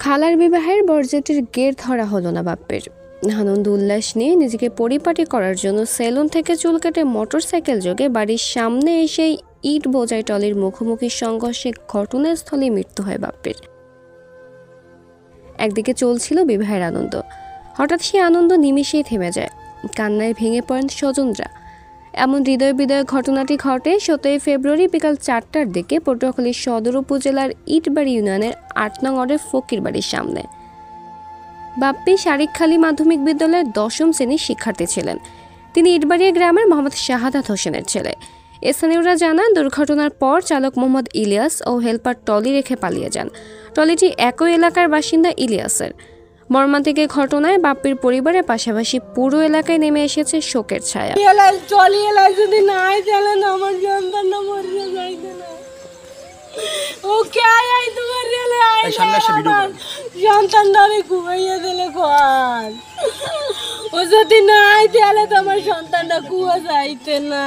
খালার বিবাহের বরযাত্রীর গেট ধরা হলো না বাপ্পের। আনন্দ উল্লাস নিয়ে নিজেকে পরিপাটি করার জন্য সেলুন থেকে চুল কেটে মোটরসাইকেল যোগে বাড়ির সামনে এসেই ইট বোঝাই টলির মুখোমুখি সংঘর্ষে ঘটনাস্থলে মৃত্যু হয় বাপ্পের। একদিকে চলছিল বিবাহের আনন্দ, হঠাৎ সেই আনন্দ নিমিষেই থেমে যায়। কান্নায় ভেঙে পড়েন স্বজনরা। এমন হৃদয় বিদায়ক ঘটনাটি ঘটে 17 ফেব্রুয়ারি বিকাল 4টার দিকে পটুয়াখালী সদর উপজেলার ইটবাড়ি ইউনিয়নের 8 নং ওয়ার্ডের ফকির বাড়ির সামনে। বাপ্পি শারিকখালী মাধ্যমিক বিদ্যালয়ের 10ম শ্রেণীর শিক্ষার্থী ছিলেন। তিনি ইটবাড়িয়া গ্রামের মোহাম্মদ শাহাদাত হোসেনের ছেলে। স্থানীয়রা জানান, দুর্ঘটনার পর চালক মোহাম্মদ ইলিয়াস ও হেলপার টলি রেখে পালিয়ে যান। টলিটি একই এলাকার বাসিন্দা ইলিয়াসের। মর্মান্তিক ঘটনায় বাপ্পির পরিবারের পাশাপাশি পুরো এলাকায় নেমে এসেছে শোকের ছায়া। যদি নাই চলে না আমার সন্তানটা মরে যাইতে না। ও কে আই তোমার রেলে আই সন্তানটারে ঘুমাইয়া দিলে কোন ও যদি নাই তাহলে তো আমার সন্তানটা কুয়া যাইতে না।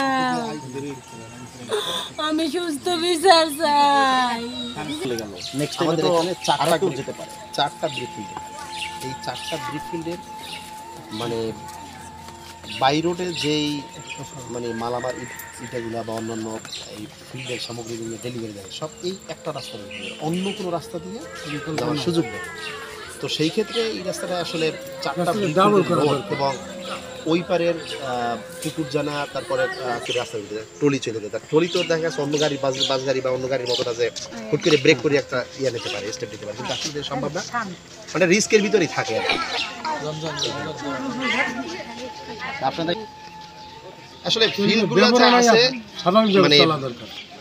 আমি সুস্থ বিচার চাই। নেক্সট টাইম তো অনেক চারটা কেউ যেতে পারে, 4টা ব্রিফিল্ড। এই 4টা ব্রিফিল্ডের মানে বাই রোডে যেই মানে মালামাল ইটাগুলো বা অন্যান্য এই ফিল্ডের সামগ্রীগুলো ডেলিভারি দেয় সব এই একটা রাস্তা দিয়ে, অন্য কোনো রাস্তা দিয়ে যাওয়ার সুযোগ নেই। তো সেই ক্ষেত্রে এই রাস্তাটা আসলে 4টা এবং ওই পারের পুকুর জানা, তারপরে রাস্তা টলি চলে যায়। টলি তো দেখা গেছে অন্য গাড়ি বাস গাড়ি বা অন্য গাড়ির মতন আছে, হুট করে ব্রেক করে একটা ইয়ে নিতে পারে, স্টেপ নিতে পারে, কিন্তু আসলে সম্ভব না, মানে রিস্কের ভিতরেই থাকে। আপনাদের আসলে ফিল্ডগুলো আছে মানে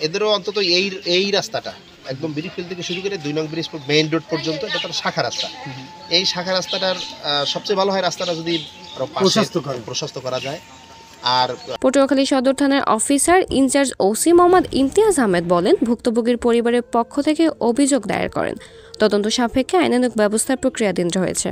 এদেরও অন্তত এই রাস্তাটা একদম ব্রিফিল্ড থেকে শুরু করে 2 নং ব্রিজ মেইন রোড পর্যন্ত এটা তার শাখা রাস্তা। এই শাখা রাস্তাটার সবচেয়ে ভালো হয় রাস্তাটা যদি প্রশস্ত করা যায়। আর পটুয়াখালী সদর থানার officer in charge OC Mohammad Imtiaz Ahmed বলেন, ভুক্তভোগীর পরিবারের পক্ষ থেকে অভিযোগ দায়ের করেন। তদন্ত সাপেক্ষে আইনানুগ ব্যবস্থার প্রক্রিয়াধীন রয়েছে।